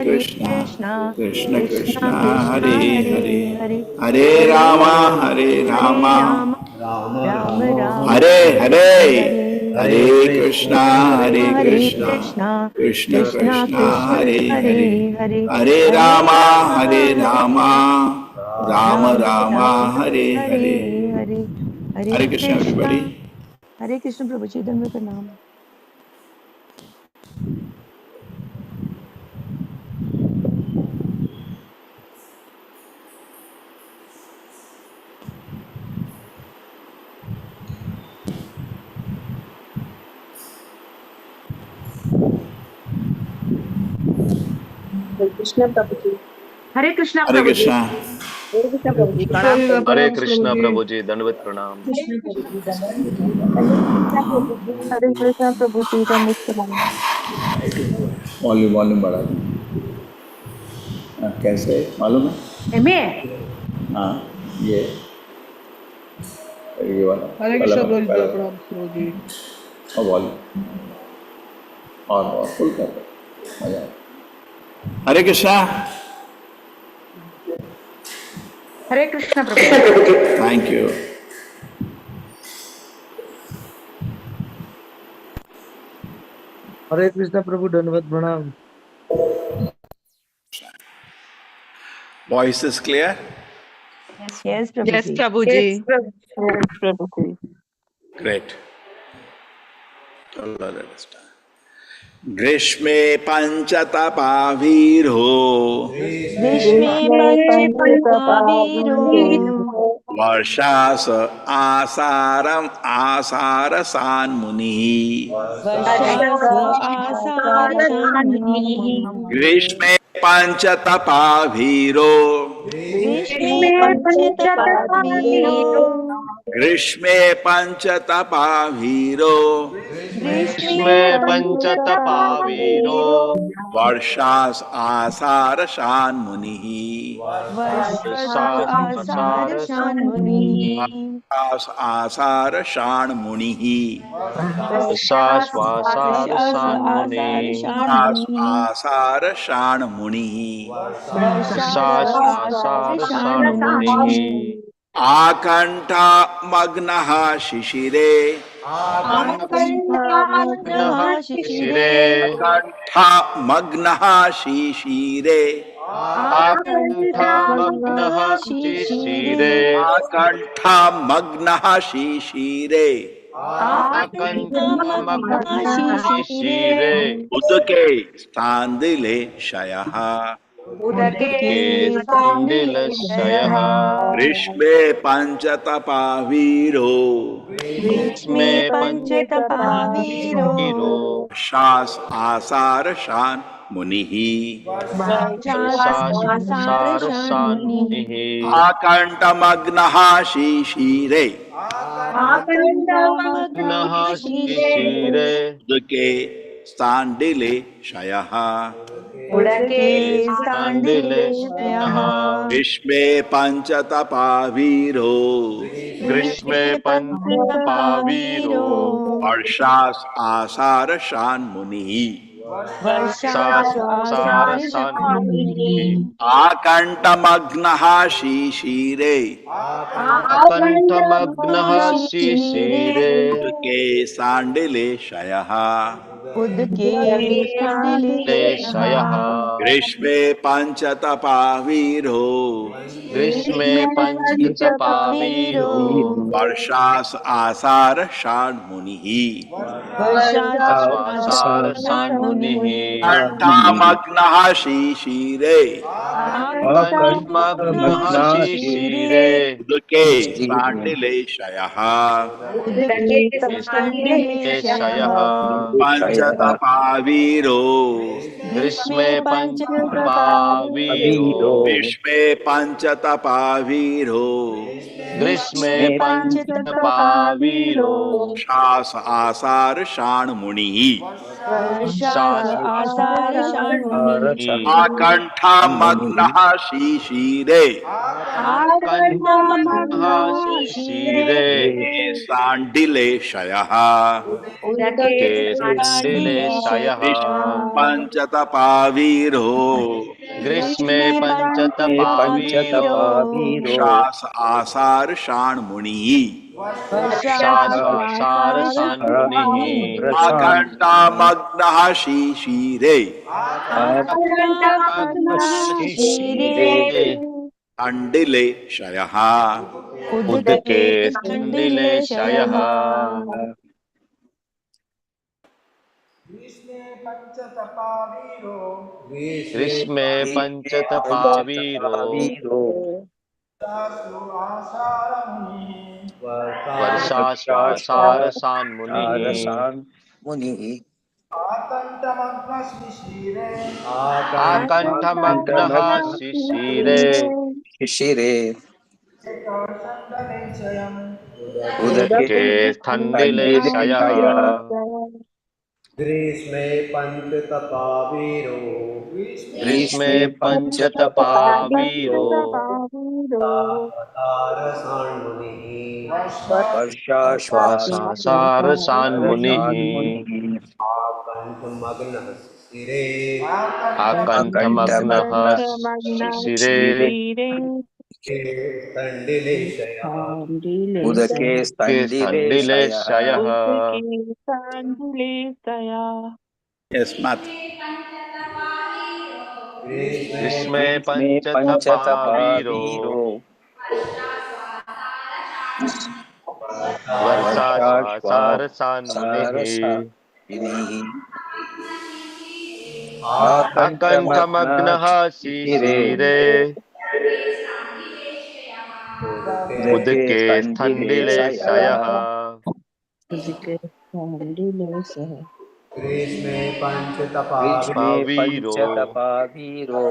Krishna, Krishna Krishna, Hare Hare, Hare Rama, Hare Rama, Rama Rama, Hare Hare, Hare Krishna, Hare Krishna, Krishna Krishna, Hare Hare, Hare Rama, Hare Rama, Rama Rama, Hare Hare. Hare Krishna, everybody. Hare Krishna, Prabhuji, Dhanva Pranam. Hare Krishna Prabhuji. Hare Krishna, Hare Krishna. Hare Krishna Prabhuji. Hare Krishna Prabhuji, Dandavat Pranam. Krishna Prabhuji. Hare Krishna Prabhuji. Hare Krishna, Prabhuji, Dhanva Pranam. Volume बढ़ा दें। कैसे मालूम है? MA? हाँ, ये वाला। हरे कृष्ण प्रभुजी। और volume और फुल कर दो, मजा आए। Hare Krishna. Hare Krishna, Prabhuji. Thank you. Hare Krishna prabhu, दंडवत प्रणाम। Voice is clear? Yes, Prabhuji. Yes, Prabhuji. Yes, Prabhuji. Great. ग्रीष्मे पंचतपावीरो, ग्रीष्मे पंचतपावीरो, वर्षास आसारम आसारसान्मुनिः। वर्षास आसारसान्मुनिः। ग्रीष्मे पंचतपावीरो, ग्रीष्मे पंचतपावीरो, ग्रीष्मे पंचतपावीरो, ग्रीष्मे पंचतपावीरो, वर्षास आसारसान्मुनिः। वर्षास आसारसान्मुनिः। आसारसान्मुनिः। आसारसान्मुनिः। आकण्ठा मग्नः शिशिरे, आकण्ठा शिशिरे, आकण्ठा मग्नः शिशिरे, आकण्ठा मग्नः शिशिरे, आकण्ठा मग्नः शिशिरे, आकण्ठा मग्नः शिशिरे, उदके स्थान्दिले शयः, उदके स्थान्दिलशयः। ग्रीष्मे पंचतपावीरो, ग्रीष्मे पंचतपावीरो, वर्षास आसारशान् मुनिः। आसारसान्मुनिः। आकण्ठमग्नः शिशिरे, आकण्ठमग्नः शिशिरे, उदके स्थान्दिले शयः, उदके स्थान्दिले शयः। ग्रीष्मे पंचतपावीरो, ग्रीष्मे पंचतपावीरो, वर्षास आसारशान् मुनिः। आसारसान्मुनिः। आकण्ठमग्नः शिशिरे, आकण्ठमग्नः शिशिरे, उदके स्थान्दिले शयः, उदके स्थान्दिले शयः। ग्रीष्मे पंचतपावीरो, ग्रीष्मे पंचतपावीरो, वर्षास आसारशान् मुनिः। आसारसान्मुनिः। आकण्ठमग्नः शिशिरे, आकण्ठमग्नः शिशिरे, उदके स्थान्दिले शयः, शयः। पंचतपावीरो, ग्रीष्मे पंचतपावीरो, ग्रीष्मे पंचतपावीरो, ग्रीष्मे पंचतपावीरो, वर्षास आसारशान् मुनिः। आकण्ठमग्नः शिशिरे, आकण्ठमग्नः शिशिरे, शाण्डिले शयः, स्थाण्डिलेशयः पंचतपावीरो ग्रीष्मे ग्रीष्मे पञ्चतपावीरो पञ्चतपावीरो वर्षास आसार शाण मुनि वर्षाश्वासारसान्मुनिः रसान् आकण्ठामग्नः शिशिरे शिशिरे अण्डिले शयः उदके स्थाण्डिलेशयः ग्रीष्मे पञ्चतपावीरो वर्षाश्वासारसान्मुनिः रसान् मुनिः आकण्ठमग्नः शिशिरे शिशिरे उदके उदके स्थण्डिलेशयः स्थण्डिलेशयः ग्रीष्मे पञ्चतपावीरो ग्रीष्मे पञ्चतपावीरो तारसान्मुनिः वर्षासारसान्मुनिः आकण्ठमग्नः शिशिरे आकण्ठमग्नः शिशिरे तण्डिलेशयः उदके के स्थण्डिलेशयः स्थण्डिलेशयः यस मत ग्रीष्मे ग्रीष्मे पञ्चतपावीरो पञ्चतपावीरो वर्षाश्वासारसान्मुनिः वर्षाश्वासारसान्मुनिः आकण्ठमग्नः शिशिरे उदके उदके स्थण्डिलेशयः स्थण्डिलेशयः ग्रीष्मे ग्रीष्मे पावीरो पञ्चतपावीरो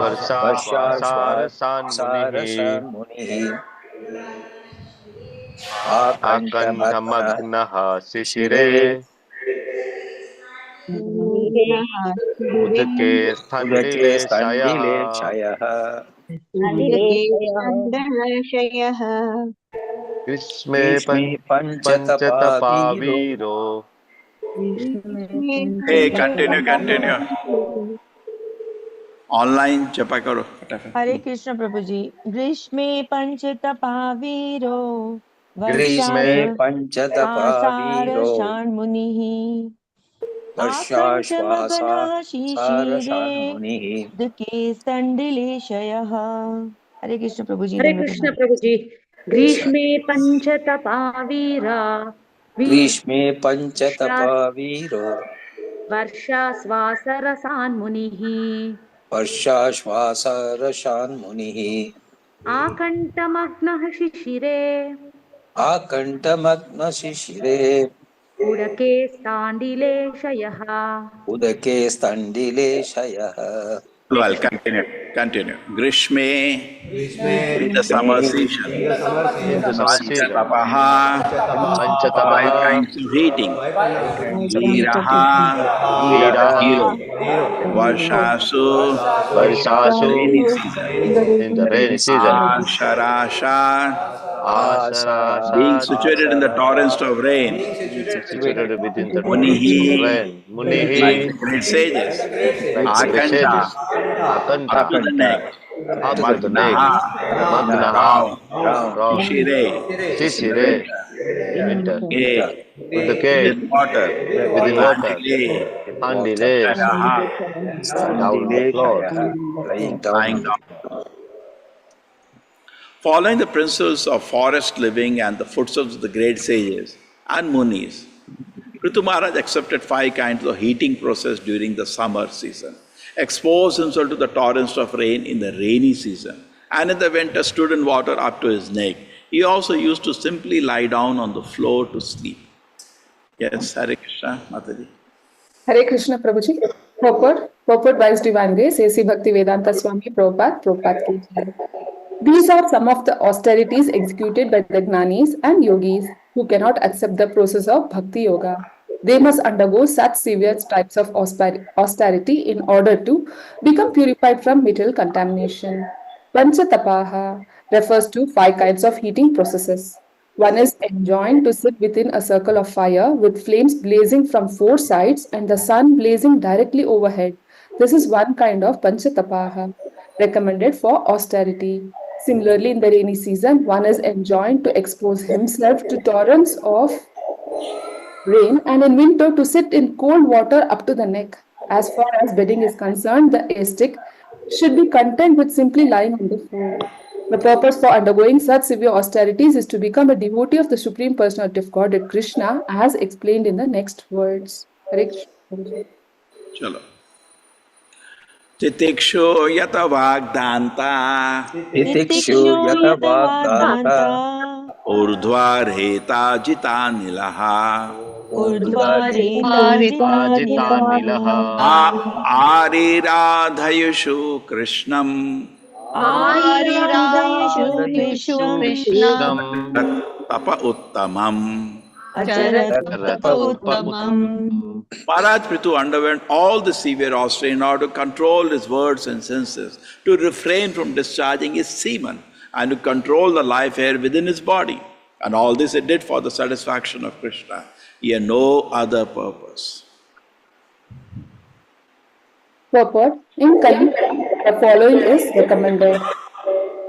वर्षाश्वासारसान्मुनिः वर्षाश्वासारसान्मुनिः आकण्ठमग्नः आकण्ठमग्नः शिशिरे शिशिरे उदके उदके स्थण्डिलेशयः स्थण्डिलेशयः ग्रीष्मे ग्रीष्मे पञ्चतपावीरो पञ्चतपावीरो हे कंटिन्यू ऑनलाइन जपा करो फटाफट हरे कृष्ण प्रभु जी। ग्रीष्मे पंचतपावीरो ग्रीष्मे ग्रीष्मे आसार पञ्चतपावीरो षाण्मुनिः आकण्ठमग्नः शिशिरे वर्षाश्वासारसान्मुनिः उदके स्थण्डिलेशयः। हरे कृष्ण प्रभु जी। हरे कृष्ण प्रभु जी। ग्रीष्मे पञ्चतपावीरा ग्रीष्मे पञ्चतपावीरो वर्षास्वासरसान्मुनिः वर्षाश्वासारसान्मुनिः आकण्ठमग्नः शिशिरे आकण्ठमग्नशिशिरे उदके स्थाण्डिलेशयः उदके स्थण्डिलेशयः well continue grishme in the ग्रीष्मे summer season in the summer season panchatapaha पञ्चतपः 5 kinds of heating viraha वीरः hero varshasu in the वर्षासु rainy season in the rainy season asharasha being आसरासात् situated in the torrents of rain being situated situated within the torrents munihi of rain Munihi like the great sages like the great akanta sages Akanta up to the neck up to the neck magnaha Magnaha round round round shire in the Shishire winter in winter gate Udake within water within water handile Handile sharaha down on the floor Standileshayah, lying down lying on the down. Following the principles of forest living and the footsteps of the great sages and munis, Ritu Maharaj accepted 5 kinds of heating process during the summer season, exposed himself to the torrents of rain in the rainy season, and in the winter stood in water up to his neck. He also used to simply lie down on the floor to sleep. Yes, Hare Krishna, Mataji. Hare Krishna Prabhuji. Purport by His Divine Grace, A.C. Bhaktivedanta Swami Prabhupada Ki Jai. These are some of the austerities executed by the Gnanis and Yogis who cannot accept the process of Bhakti Yoga. They must undergo such severe types of austerity in order to become purified from material contamination. Panchatapaha refers to 5 kinds of heating processes. One is enjoined to sit within a circle of fire with flames blazing from four sides and the sun blazing directly overhead. This is one kind of panchatapaha, recommended for austerity. Similarly, in the rainy season, one is enjoined to expose himself to torrents of rain, and in winter to sit in cold water up to the neck. As far as bedding is concerned, the ascetic should be content with simply lying on the floor. The purpose for undergoing such severe austerities is to become a devotee of the Supreme Personality of Godhead Krishna, as explained in the next words. Hare Krishna. Chalo. Titikshو yata vagdanta तितिक्षु तितिक्षु यत यत वाग्दान्त वाग्दान्ता urdhvarheta jitanilaha ऊर्ध्वरेता Ajitanilah. Ariradhayushu krishnam आयुरादयशु आयुरादयेषु Krishna tapa uttamam. अचरत तप उत्तमम् उत्तमम्. Maharaj Prithu underwent all the severe austerity in order to control his words and senses, to refrain from discharging his semen, and to control the life air within his body. And all this he did for the satisfaction of Krishna. He had no other purpose. Purport. In Kali, the following is recommended.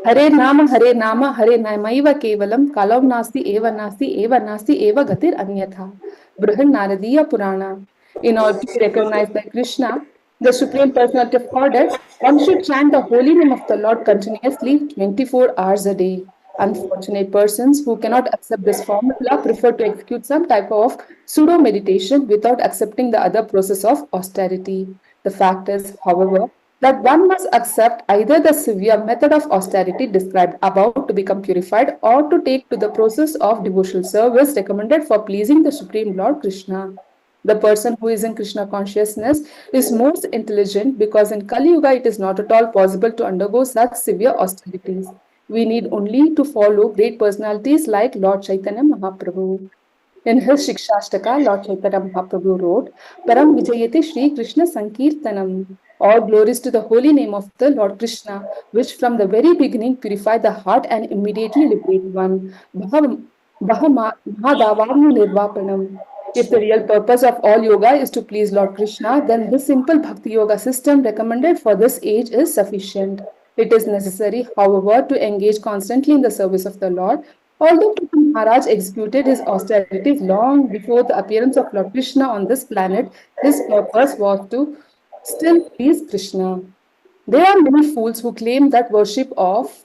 Hare Nama Namaiva Kevalam Kalau Nasti Eva Nasti Eva Gatir Anyatha. Brihan Naradiya Purana. In order to be recognized by Krishna, the Supreme Personality of Godhead, one should chant the holy name of the Lord continuously 24 hours a day. Unfortunate persons who cannot accept this formula prefer to execute some type of pseudo meditation without accepting the other process of austerity. The fact is, however, that one must accept either the severe method of austerity described above to become purified or to take to the process of devotional service recommended for pleasing the Supreme Lord Krishna. The person who is in Krishna consciousness is most intelligent because in Kali Yuga it is not at all possible to undergo such severe austerities. We need only to follow great personalities like Lord Chaitanya Mahaprabhu. In his Shikshashtaka, Lord Chaitanya Mahaprabhu wrote, Param Vijayate Shri Krishna Sankirtanam. All glories to the holy name of the Lord Krishna, which from the very beginning purify the heart and immediately liberate one. Mahadavarnu Nirvapanam. If the real purpose of all yoga is to please Lord Krishna, then this simple Bhakti Yoga system recommended for this age is sufficient. It is necessary, however, to engage constantly in the service of the Lord. Although Prithu Maharaj executed his austerities long before the appearance of Lord Krishna on this planet, his purpose was to still please Krishna. There are many fools who claim that worship of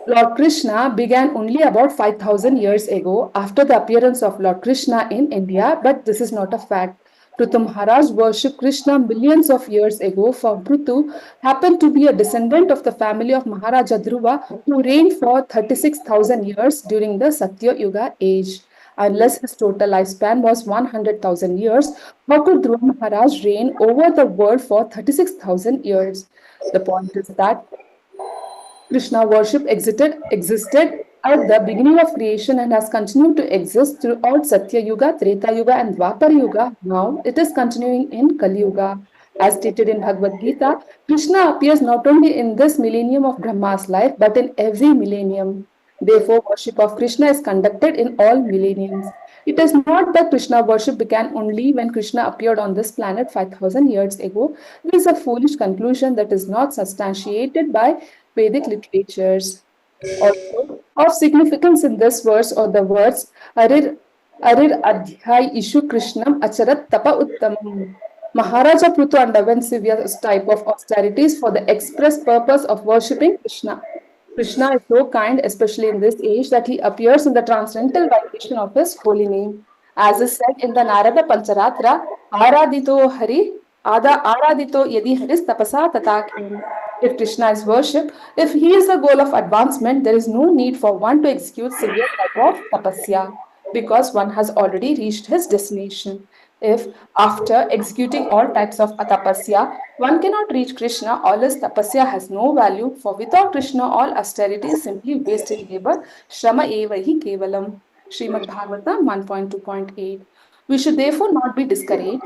Lord Krishna began only about 5,000 years ago after the appearance of Lord Krishna in India, but this is not a fact. Prithu Maharaj worshipped Krishna millions of years ago, for Prithu happened to be a descendant of the family of Maharaja Dhruva, who reigned for 36,000 years during the Satya Yuga age. Unless his total lifespan was 100,000 years, how could Dhruva Maharaj reign over the world for 36,000 years? The point is that Krishna worship existed at the beginning of creation and has continued to exist throughout Satya Yuga, Treta Yuga, and Dwapar Yuga. Now it is continuing in Kali Yuga. As stated in Bhagavad Gita, Krishna appears not only in this millennium of Brahma's life but in every millennium. Therefore, worship of Krishna is conducted in all millenniums. It is not that Krishna worship began only when Krishna appeared on this planet 5,000 years ago. This is a foolish conclusion that is not substantiated by Vedic literatures. Also, of significance in this verse or the words Arir Adhyay Ishu Krishnam Acharat Tapa Uttamam. Maharaja Prithu underwent severe type of austerities for the express purpose of worshipping Krishna. Krishna is so kind, especially in this age, that he appears in the transcendental vibration of his holy name. As is said in the Narada Pancharatra, Aradito Hari, Aradito Yadi Haris Tapasa Tatakim. If Krishna is worshipped, if he is the goal of advancement, there is no need for one to execute severe type of tapasya, because one has already reached his destination. If, after executing all types of tapasya, one cannot reach Krishna, all his tapasya has no value, for without Krishna, all austerity is simply wasted labor. Shrama eva hi kevalam. Srimad Bhagavatam 1.2.8. We should therefore not be discouraged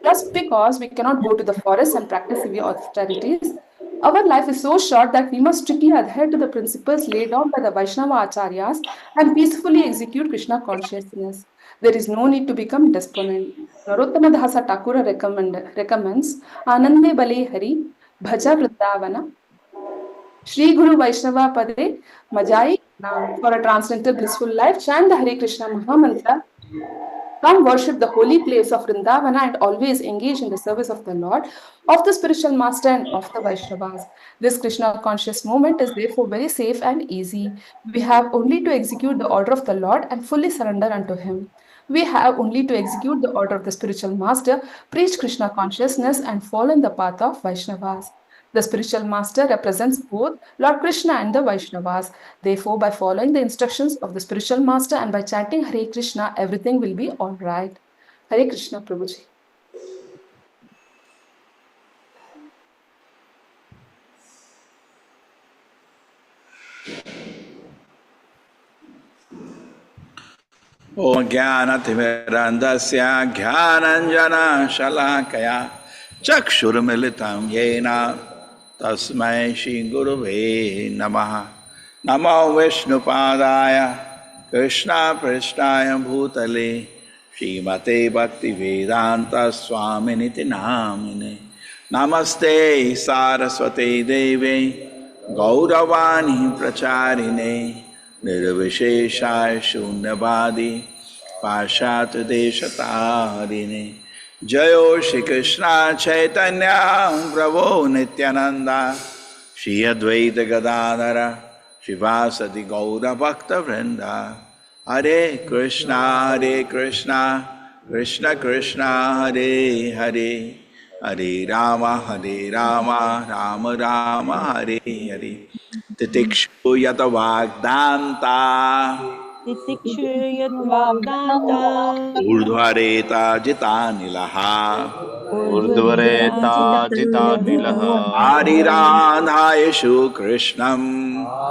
just because we cannot go to the forest and practice severe austerities. Our life is so short that we must strictly adhere to the principles laid down by the Vaishnava Acharyas and peacefully execute Krishna consciousness. There is no need to become despondent. Narottama Dasa Thakura recommends Anande Bale Hari, Bhaja Vrindavana, Shri Guru Vaishnava Pade, Majai Nam. For a transcendental blissful life, chant the Hare Krishna Mahamantra. Come worship the holy place of Vrindavana and always engage in the service of the Lord, of the spiritual master and of the Vaishnavas. This Krishna conscious movement is therefore very safe and easy. We have only to execute the order of the Lord and fully surrender unto Him. We have only to execute the order of the spiritual master, preach Krishna consciousness, and follow in the path of Vaishnavas. The spiritual master represents both Lord Krishna and the Vaishnavas. Therefore, by following the instructions of the spiritual master and by chanting Hare Krishna, everything will be all right. Hare Krishna, Prabhuji. Om Jnanatimirandasya Jnananjana Shalakaya Chakshurmilitam Yena Tasmai Shri Guruve Namaha. Namo Vishnupadaya Krishna Prishnaya Bhutale Srimate Bhaktivedanta Swaminiti Namine. Namaste Saraswate Deve Gauravani Pracharine Nirvisheshaya Shunyavadi Pashat Deshatarine. Jayo Shri Krishna Chaitanya Prabhu Nityananda Shri Advaita Gadadhara Shivasati Gaura Bhakta Vrinda. Hare Krishna Krishna Krishna Hare Hare Hare Rama Rama Rama Hare Hare. Titikshu Yata Vagdanta Titikshuyat Vagdanta Urdhvareta Jitanilaha Urdhvareta Jitanilaha Ariradhayeshu Krishnam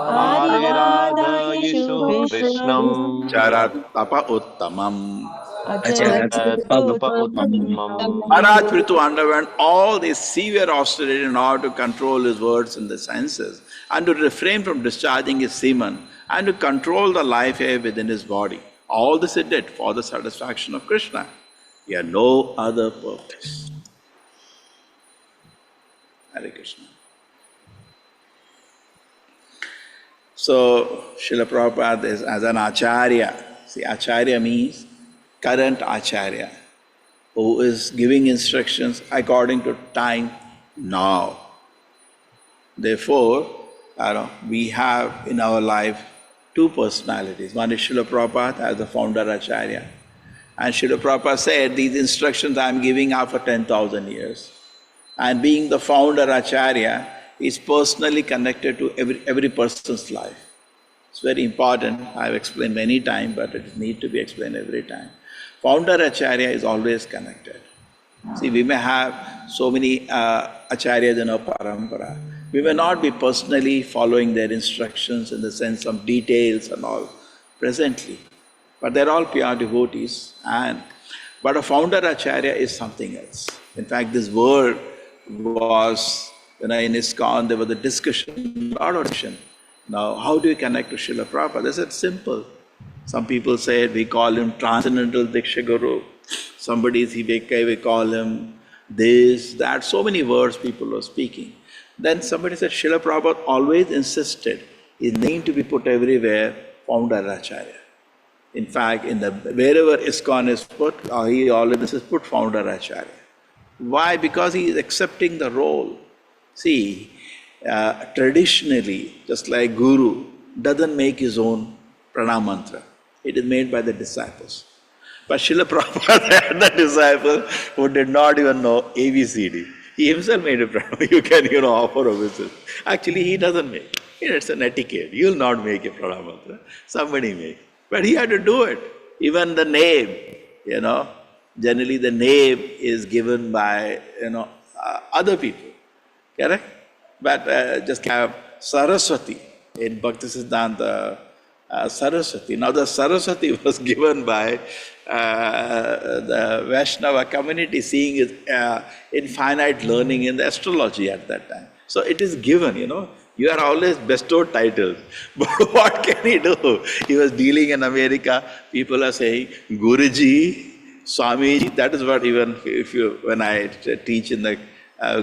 Ariradhayeshu Krishnam Charat Tapa Uttamam. Acharatapa Uttamam. Maharaj Prithu underwent all this severe austerity in order to control his words and the senses and to refrain from discharging his semen and to control the life air within his body. All this he did for the satisfaction of Krishna. He had no other purpose. Hare Krishna. So, Srila Prabhupada is as an Acharya. See, Acharya means current Acharya, who is giving instructions according to time now. Therefore, we have in our life two personalities. One is Srila Prabhupada as the founder Acharya. And Srila Prabhupada said, these instructions I am giving are for 10,000 years. And being the founder Acharya, he is personally connected to every person's life. It's very important. I've explained many times, but it needs to be explained every time. Founder Acharya is always connected. See, we may have so many Acharyas in our parampara. We may not be personally following their instructions in the sense of details and all presently, but they're all pure devotees. But a founder Acharya is something else. In fact, this word was, in ISKCON, there was a discussion, a lot of discussion. Now, how do you connect to Srila Prabhupada? They said, simple. Some people said, we call him Transcendental Diksha Guru. Somebody is Hiveka, we call him this, that. So many words people were speaking. Then somebody said, Srila Prabhupada always insisted his name to be put everywhere, founder Acharya. In fact, wherever ISKCON is put, he always is put founder Acharya. Why? Because he is accepting the role. See, traditionally, just like Guru doesn't make his own pranam mantra. It is made by the disciples. But Srila Prabhupada had the disciple who did not even know ABCD. He himself made a pranam. You can, offer a visit. Actually, he doesn't make. It's an etiquette. You will not make a pranam mantra. Somebody make. But he had to do it. Even the name, generally the name is given by, other people. Correct? But just have Saraswati in Bhaktisiddhanta Saraswati. Now the Saraswati was given by the Vaishnava community, seeing his infinite learning in the astrology at that time. So it is given, You are always bestowed titles. But what can he do? He was dealing in America. People are saying, Guruji, Swamiji. That is what even when I teach in the,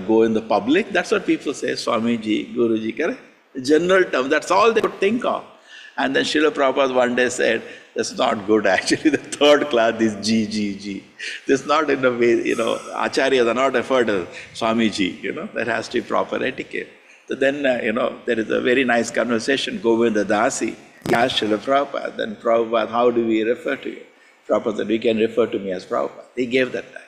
go in the public, that's what people say, Swamiji, Guruji, correct? General term, that's all they could think of. And then Srila Prabhupada one day said, that's not good actually, the third class is G. This is not in a way, Acharyas are not referred to Swamiji, that has to be proper etiquette. So then, there is a very nice conversation, Govinda Dasi, he asked Srila Prabhupada, then Prabhupada, how do we refer to you? Prabhupada said, we can refer to me as Prabhupada. He gave that title.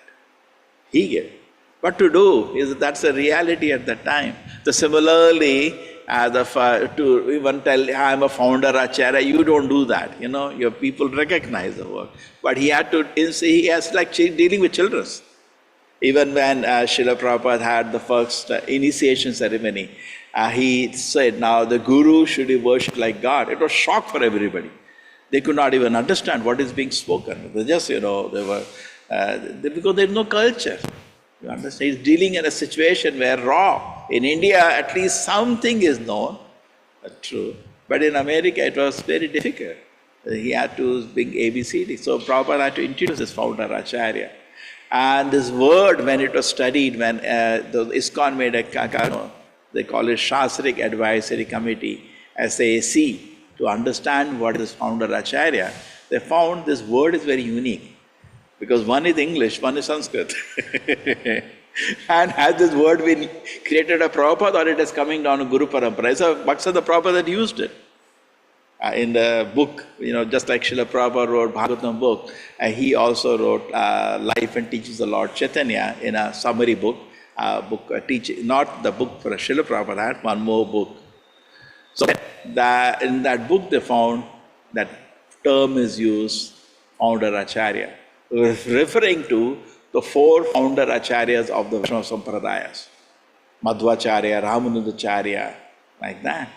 He gave. What to do is that's a reality at that time. So similarly, to even tell, I'm a founder Acharya, you don't do that, your people recognize the work. But he has like dealing with children. Even when Srila Prabhupada had the first initiation ceremony, he said, now the Guru should be worshipped like God. It was shock for everybody. They could not even understand what is being spoken. They just, they were, because there is no culture. You understand? He's dealing in a situation where raw. In India, at least something is known. That's true. But in America, it was very difficult. He had to bring ABCD. So Prabhupada had to introduce his founder, Acharya. And this word, when it was studied, when the ISKCON made they call it Shastrik Advisory Committee, SAC, to understand what is founder Acharya, they found this word is very unique. Because one is English, one is Sanskrit. And has this word been created a Prabhupada or it is coming down to Guru Parampara? It's a Bhaksa the Prabhupada that used it. In the book, just like Srila Prabhupada wrote Bhagavatam book, he also wrote Life and Teachings of Lord Chaitanya in a summary book, teaching, not the book for Srila Prabhupada, had one more book. So in that book they found that term is used, founder Acharya, referring to the four founder acharyas of the Vaishnava Sampradayas. Madhvacharya, Ramanujacharya, like that.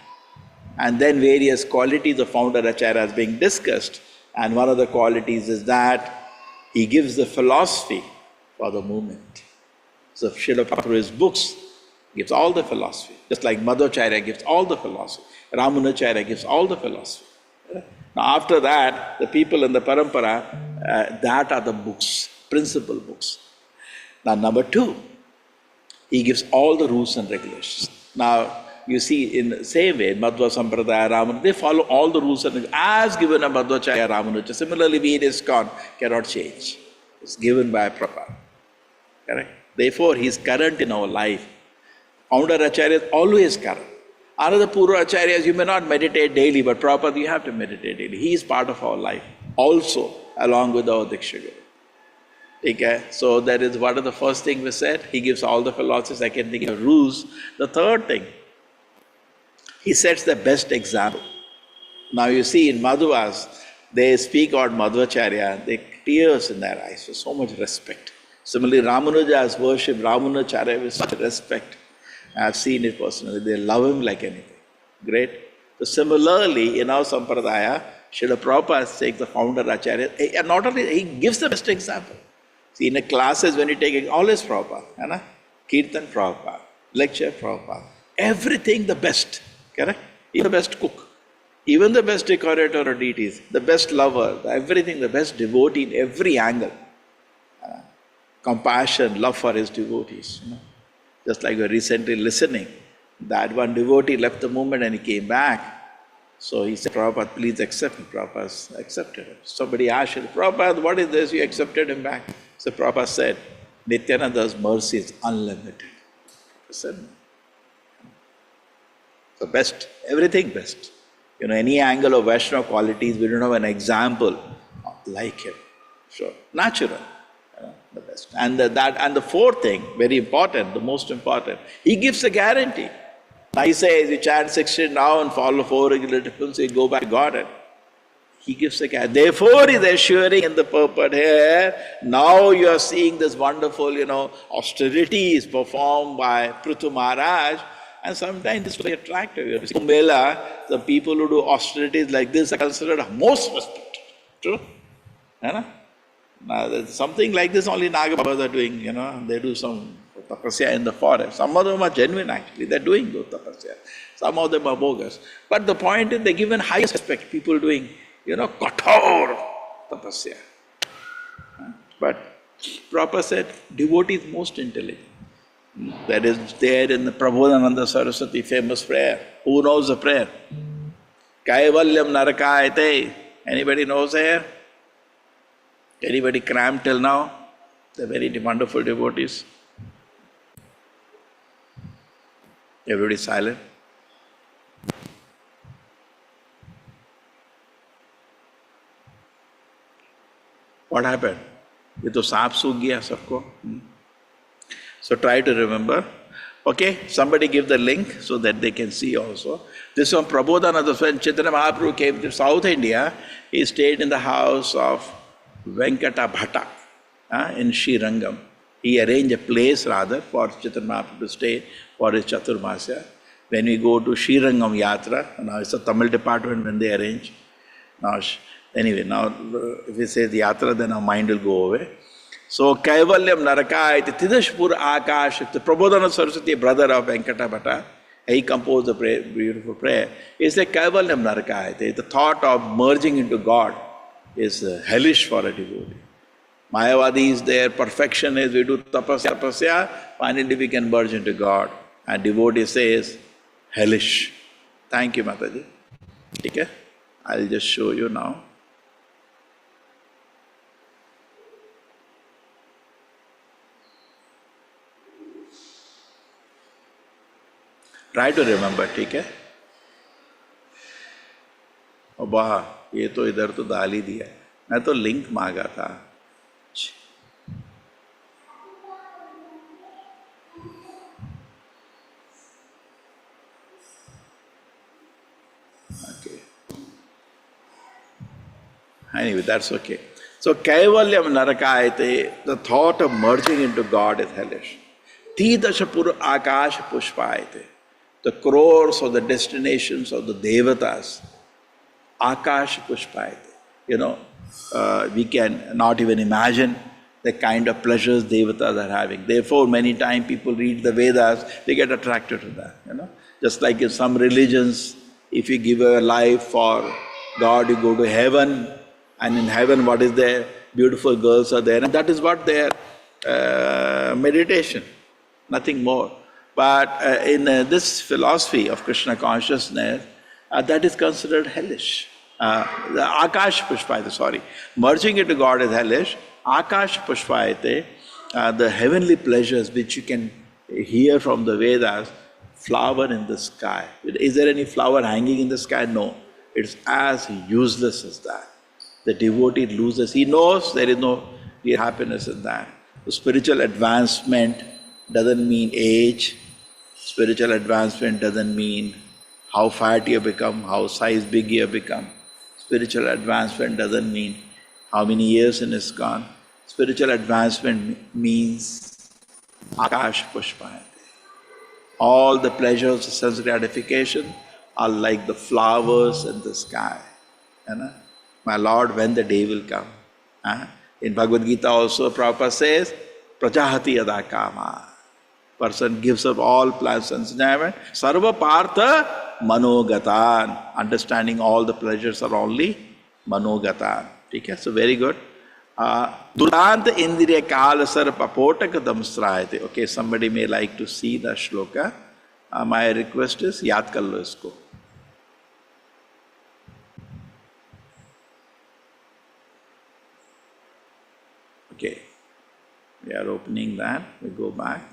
And then various qualities of founder acharyas being discussed. And one of the qualities is that he gives the philosophy for the movement. So Srila Prabhupada, through his books, gives all the philosophy. Just like Madhvacharya gives all the philosophy. Ramanujacharya gives all the philosophy. Now after that, the people in the parampara, that are the books, principal books. Now number two, he gives all the rules and regulations. Now you see in the same way, Madhva Sampradaya, Ramanuja, they follow all the rules and regulations as given by Madhvacharya, Ramanuja. Similarly, we in ISKCON cannot change. It's given by Prabhupada. Correct? Therefore, he is current in our life. Founder Acharya is always current. Another Purva Acharyas, you may not meditate daily, but Prabhupada, you have to meditate daily. He is part of our life also, along with our Diksha Guru. Okay? So that is what is the first thing we said. He gives all the philosophies, I can think of rules. The third thing, he sets the best example. Now you see in Madhuvas, they speak about Madhvacharya, they tears in their eyes with so much respect. Similarly, Ramanuja is worshipped, Ramanujacharya with such respect. I have seen it personally. They love him like anything. Great. So similarly, in our Sampradaya, Srila Prabhupada takes the founder Acharya, and not only, he gives the best example. See, in the classes when you take it, always Prabhupada, Kirtan Prabhupada, lecture Prabhupada, everything the best, correct? Even the best cook, even the best decorator of deities, the best lover, everything, the best devotee in every angle. Compassion, love for his devotees. Just like we were recently listening, that one devotee left the movement and he came back. So he said, Prabhupada, please accept me. Prabhupada accepted him. Somebody asked him, Prabhupada, what is this? You accepted him back. So Prabhupada said, Nityananda's mercy is unlimited. He said, so best, everything best. Any angle of Vaishnava qualities, we don't have an example like him. Sure, natural. The best. And the fourth thing, very important, the most important, he gives a guarantee. Now he says, you chant 16 now and follow 4 regular principles, you go back to Godhead. He gives a guarantee. Therefore, he is assuring in the purport here, now you are seeing this wonderful, austerities performed by Prithu Maharaj, And sometimes it's very attractive. You see, Mela, the people who do austerities like this are considered most respected. True? Now, there's something like this only Naga Babas are doing, they do some tapasya in the forest. Some of them are genuine actually, they're doing those tapasya. Some of them are bogus. But the point is they're given highest respect, people doing, kathor tapasya. But Prabhupada said, devotee is most intelligent. That is there in the Prabodhananda Saraswati famous prayer. Who knows the prayer? Kaivalyam narakayate. Anybody knows here? Anybody crammed till now? They're very wonderful devotees. Everybody silent. What happened? ये तो सांप सूख गया सबको. So try to remember. Okay, somebody give the link so that they can see also. This one Prabodhananda, when Chaitanya Mahaprabhu came to South India, he stayed in the house of Venkata Bhatta in Srirangam. He arranged a place rather for Chaitanya Mahaprabhu to stay for his Chaturmasya. When we go to Srirangam Yatra, now it's a Tamil department when they arrange. Now, anyway, now if we say the Yatra, then our mind will go away. So, Kaivalyam Narakayate Tidashpur Akash, the Prabodhana Saraswati, brother of Venkata Bhatta, he composed a beautiful prayer. He said, Kaivalyam Narakayate, the thought of merging into God is hellish for a devotee. Mayavadi is there, perfection is, we do tapasya, finally we can merge into God. And devotee says, hellish. Thank you, Mataji. Okay? I'll just show you now. Try to remember, ठीक है? ओ वाह, ये तो इधर तो डाल ही दिया. मैं तो लिंक मांगा था. Okay. Anyway, that's okay. So, Kaivalyam Narakayate, the thought of merging into God is hellish. Tidashapur Akash Pushpayate. The crores of the destinations of the devatas, Akash Pushpayate. We can not even imagine the kind of pleasures devatas are having. Therefore, many times people read the Vedas, they get attracted to that. Just like in some religions, if you give your life for God, you go to heaven, and in heaven, what is there? Beautiful girls are there, and that is what their meditation, nothing more. But in this philosophy of Krishna consciousness, that is considered hellish. The Akash Pushpayate, merging into God is hellish. Akash Pushpayate, the heavenly pleasures which you can hear from the Vedas, flower in the sky. Is there any flower hanging in the sky? No. It's as useless as that. The devotee loses. He knows there is no real happiness in that. The spiritual advancement doesn't mean age. Spiritual advancement doesn't mean how fat you become, how size big you become. Spiritual advancement doesn't mean how many years in ISKCON. Spiritual advancement means Akash Pushpayate. All the pleasures of sense gratification are like the flowers in the sky. My Lord, when the day will come. In Bhagavad Gita also, Prabhupada says, Prajahati yada kama. Person gives up all plans and enjoyment. Sarva partha manogatan. Understanding all the pleasures are only manogatan. Okay, so very good. Durant indriya kala sarpa potaka damstrayate. Okay, somebody may like to see the shloka. My request is, yaad kar lo isko. Okay, we are opening that. We go back.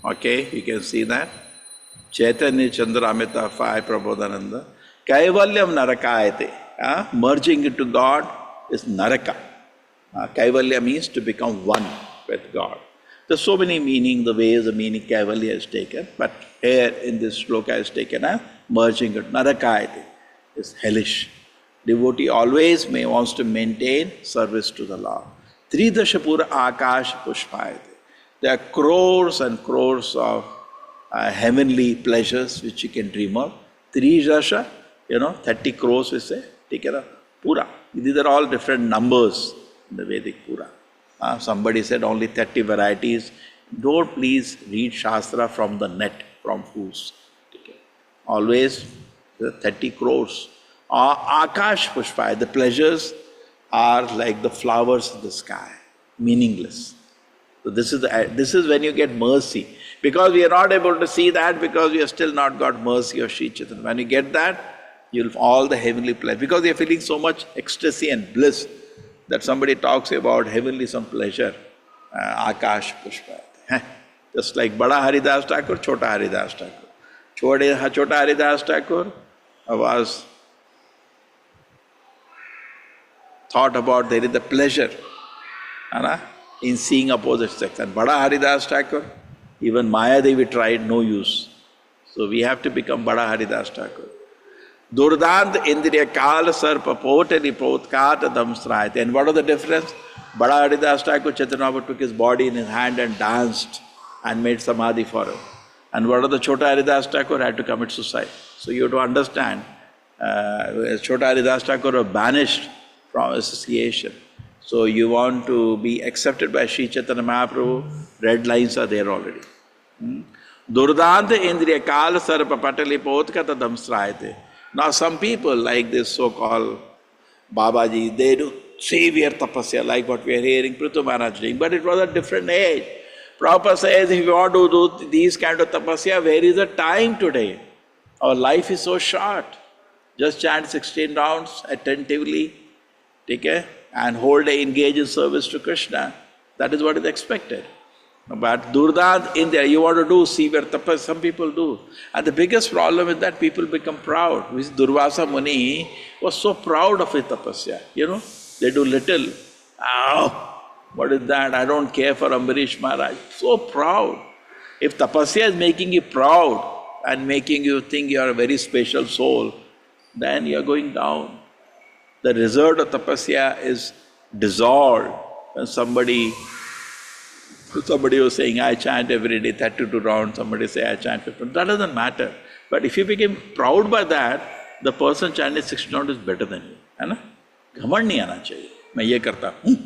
Okay, you can see that. Chaitanya Chandramita 5 Prabodhananda. Kaivalyam Narakayate. Merging into God is Naraka. Kaivalya means to become one with God. There's so many meaning, the ways the meaning Kaivalya is taken, but here in this shloka is taken as merging it. Narakayati is hellish. Devotee always wants to maintain service to the Lord. Tridashapura Akash Pushpayate. There are crores and crores of heavenly pleasures which you can dream of. Tridasha, 30 crores we say. Take care of Pura. These are all different numbers in the Vedic Pura. Somebody said only 30 varieties. Don't please read Shastra from the net, from fools. Always 30 crores. Akash Pushpa, the pleasures are like the flowers in the sky, meaningless. So this is when you get mercy. Because we are not able to see that, because we have still not got mercy of Sri Chaitanya. When you get that, you'll all the heavenly pleasure. Because you are feeling so much ecstasy and bliss that somebody talks about heavenly some pleasure. Akash Pushpa. Just like Bada Haridas Thakur, Chota Haridas Thakur. Chota Haridas Thakur was thought about there is a pleasure in seeing opposite sex. And Bada Haridas Thakur, even Maya Devi tried, no use. So we have to become Bada Haridas Thakur. Durdant Indriya Kala Sarpa Potali Potkata Damsrayate. And what was the difference? Bada Haridas Thakur, Chaitanya Mahaprabhu took his body in his hand and danced and made samadhi for him. And what of the Chota Haridas Thakur had to commit suicide. So you have to understand, Chota Haridas Thakur was banished from association. So you want to be accepted by Sri Chaitanya Mahaprabhu, red lines are there already. Durdanta Indriya Kala Sarpa Patali Potkata Damsrayate. Now some people like this so-called Babaji, they do severe tapasya like what we are hearing Prithu Maharaj doing, but it was a different age. Prabhupada says if you want to do these kind of tapasya, where is the time today? Our life is so short. Just chant 16 rounds attentively, okay, and whole day engage in service to Krishna. That is what is expected. But Durdant in there, you want to do severe tapas, some people do. And the biggest problem is that people become proud. Durvasa Muni was so proud of his tapasya. They do little. What is that? I don't care for Ambarish Maharaj. So proud. If tapasya is making you proud and making you think you are a very special soul, then you are going down. The result of tapasya is dissolved when somebody was saying, I chant every day 32 rounds, somebody say, I chant 15. That doesn't matter. But if you become proud by that, the person chanting 16 rounds is better than you. Ghamand nahi aana chahiye. Main ye karta hu.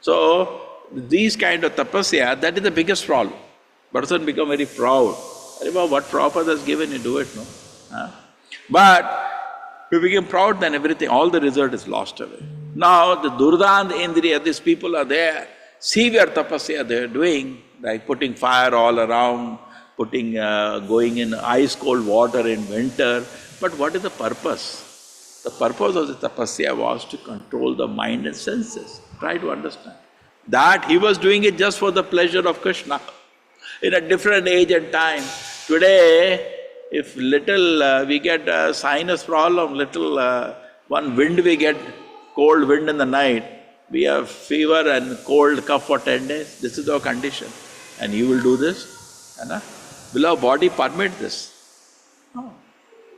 So, these kind of tapasya, that is the biggest problem. Person become very proud. What Prabhupada has given you, do it, no? But, if we become proud, then everything, all the result is lost away. Now, the Durdant Indriya, these people are there, severe tapasya they are doing, like putting fire all around, going in ice cold water in winter. But what is the purpose? The purpose of the tapasya was to control the mind and senses. Try to understand. That he was doing it just for the pleasure of Krishna in a different age and time. Today, if little we get a sinus problem, one wind we get, cold wind in the night, we have fever and cold cough for 10 days. This is our condition. And you will do this? Will our body permit this? No.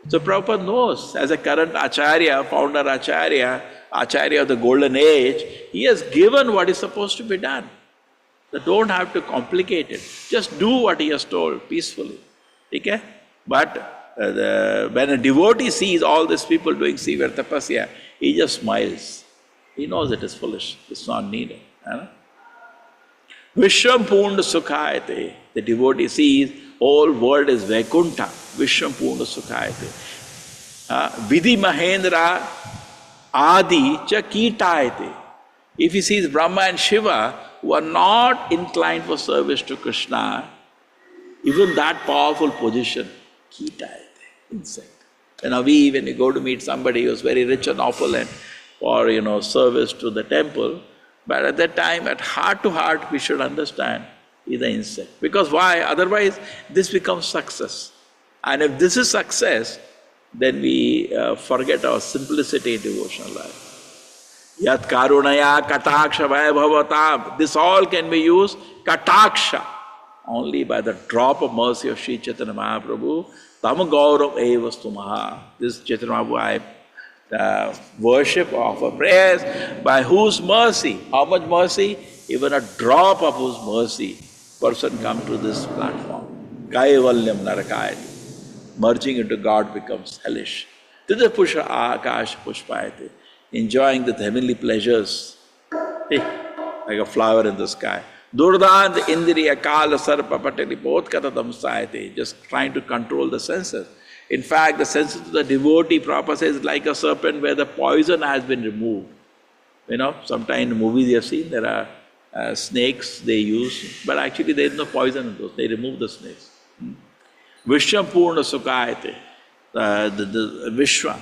So Prabhupada knows, as a current Acharya, founder Acharya of the golden age, he has given what is supposed to be done. So don't have to complicate it. Just do what he has told peacefully. Okay? But when a devotee sees all these people doing severe tapasya, he just smiles. He knows it is foolish, it's not needed. Vishwam Purna Sukhayate. The devotee sees whole world is Vaikuntha. Vishwam Purna Sukhayate. Vidhi Mahendra Adi Cha Kitayate. If he sees Brahma and Shiva who are not inclined for service to Krishna, even that powerful position, Kitayate, insect. When you go to meet somebody who is very rich and opulent, for service to the temple, but at that time, at heart to heart, we should understand is an insect. Because why? Otherwise, this becomes success. And if this is success, then we forget our simplicity in devotional life. Yat karunaya kataksha vaibhavatam. This all can be used kataksha. Only by the drop of mercy of Sri Chaitanya Mahaprabhu. Tam gaurav evastu maha. This Chaitanya Mahaprabhu I worship, offer prayers, by whose mercy, how much mercy? Even a drop of whose mercy, person come to this platform. Kaivalyam narakayati. Merging into God becomes hellish. Tida pusha akash pushpayati. Enjoying the heavenly pleasures. Hey, like a flower in the sky. Durdant indriya kala sarpa patali bodhkatatam sayate. Just trying to control the senses. In fact, the senses of the devotee, Prabhupada says, like a serpent where the poison has been removed. You know, sometimes in the movies you have seen, there are snakes they use, but actually there is no poison in those, they remove the snakes. Vishwam Purna Sukhayate, the Vishwa,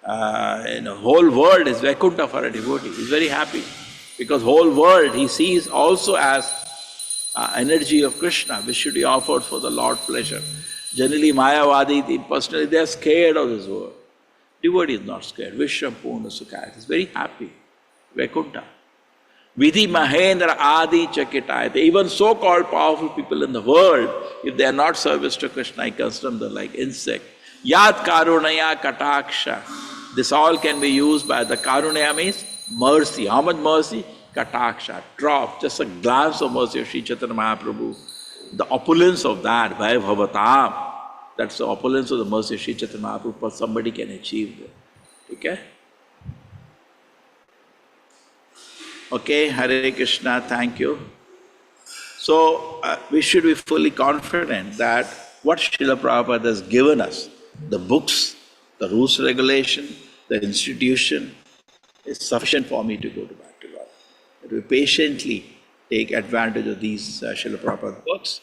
whole world is Vaikuntha for a devotee. He's very happy because whole world he sees also as energy of Krishna, which should be offered for the Lord pleasure. Generally, Mayavadi, personally, they are scared of this world. Devotee is not scared. Vishwam Purna Sukhayate. He's very happy. Vaikuntha. Vidhi Mahendra Adi Chakitayate. Even so-called powerful people in the world, if they are not service to Krishna, I consider them like insect. Yat Karunaya Kataksha. This all can be used by the Karunaya means mercy. How much mercy? Kataksha. Drop. Just a glance of mercy of Sri Chaitanya Mahaprabhu. The opulence of that, Vaibhavatam, that's the opulence of the mercy of Sri Chaitanya Mahaprabhu, somebody can achieve that. Okay? Okay, Hare Krishna, thank you. So, we should be fully confident that what Srila Prabhupada has given us, the books, the rules, regulation, the institution, is sufficient for me to go back to God. That we patiently take advantage of these Srila Prabhupada books,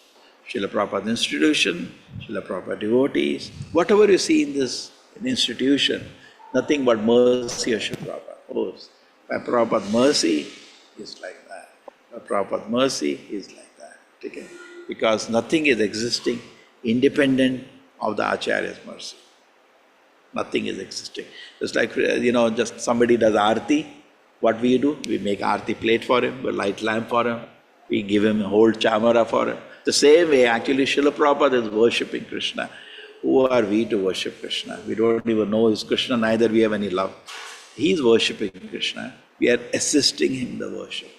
Srila Prabhupada institution, Srila Prabhupada devotees. Whatever you see in this institution, nothing but mercy of Srila Prabhupada. Oh, by Prabhupada mercy is like that. By Prabhupada mercy is like that. Okay? Because nothing is existing independent of the Acharya's mercy. Nothing is existing. Just like, just somebody does Aarti, what we do? We make Aarti plate for him, we light lamp for him, we give him a whole chamara for him. The same way, actually, Srila Prabhupada is worshipping Krishna. Who are we to worship Krishna? We don't even know his Krishna, neither we have any love. He is worshipping Krishna. We are assisting him in the worship.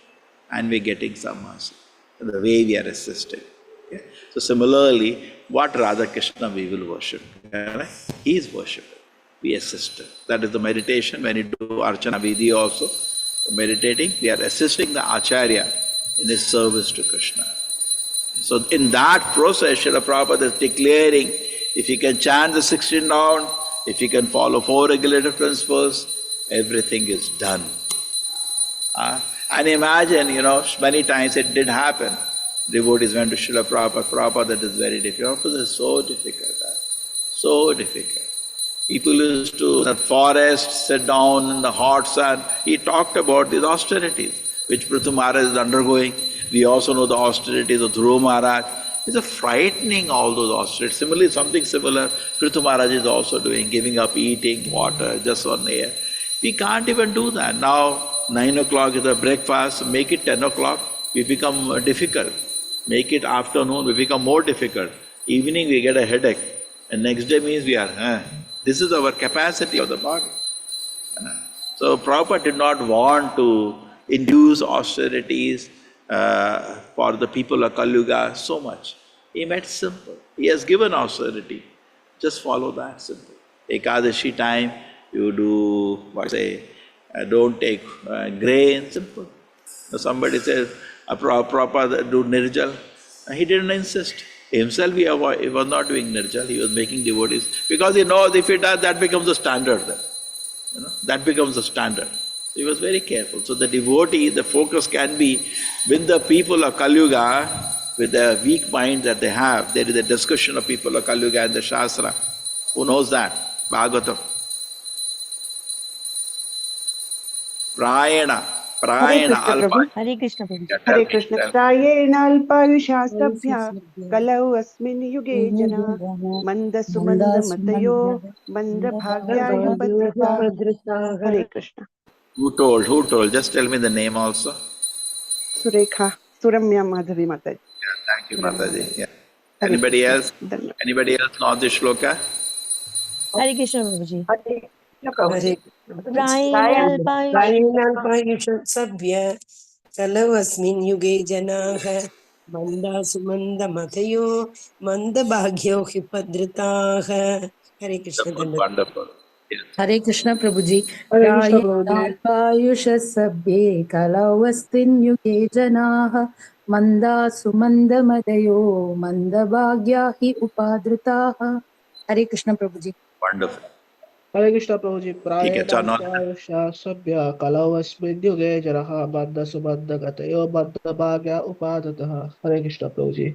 And we are getting some mercy. The way we are assisting. Okay? So similarly, what Radha Krishna we will worship? Right? He is worshipping. We assist him. That is the meditation. When you do Archana Vidhi also, meditating, we are assisting the Acharya in his service to Krishna. So in that process, Srila Prabhupada is declaring, if you can chant the 16 round, if you can follow 4 regulative principles, everything is done. And imagine, many times it did happen. Devotees went to Srila Prabhupada, Prabhupada, that is very difficult. Prabhupada is so difficult. So difficult. People used to, in the forest, sit down in the hot sun. He talked about these austerities, which Prithu Maharaj is undergoing. We also know the austerities of Dhruva Maharaj. It's a frightening, all those austerities. Similarly, something similar, Prithu Maharaj is also doing, giving up eating, water, just on air. We can't even do that. Now, 9 o'clock is the breakfast, make it 10 o'clock, we become difficult. Make it afternoon, we become more difficult. Evening, we get a headache. And next day means we are, this is our capacity of the body. So Prabhupada did not want to induce austerities for the people of Kali Yuga so much. He made simple. He has given austerity. Just follow that simple. Ekadashi time, you do, don't take grain, simple. Somebody says, Prabhupada do Nirjal. He didn't insist. Himself he was not doing Nirjal, he was making devotees. Because he knows if he does, that becomes the standard then. That becomes the standard. He was very careful. So the devotee, the focus can be with the people of Kali Yuga, with the weak mind that they have. There is a discussion of people of Kali Yuga in the Shastra. Who knows that? Bhagavatam. Prayana. Alpa. Hare Krishna Prabhu. Hare Krishna. Prayena alpayushastabhya kalau asmin yuge jana manda sumanda matayo mandra bhagya yupadrita. Hare Krishna. Who told? Who told? Just tell me the name also. Surekha, Suramya Madhavi Mataji. Thank you, Mataji. Yeah. Hare Anybody Krishna. else? Dhanyavad. Anybody else know this shloka? Hare Krishna Prabhuji. Hare Prayinalpayusha प्रायिणाल्पायुषसभ्य कलौ अस्मिन् युगे जनाः मन्दासुमन्दमतयो मन्दभाग्यो हि भद्रताः हरे Krishna Wonderful, धन्यवाद wonderful. Yes. Hare Krishna Prabhuji. Hare Krishna Prabhuji. Prayinalpayusha sabbe kalavastin yuge janaha manda sumanda madayo manda bhagya hi upadritaha. Hare Krishna Prabhuji. Wonderful. Hare Krishna Prabhuji. ठीक है, चलो Prayinalpayusha sabhya kalavasmin yuge jaraha baddha subhaddha gatayo baddha bhagya upadataha. Hare Krishna Prabhuji.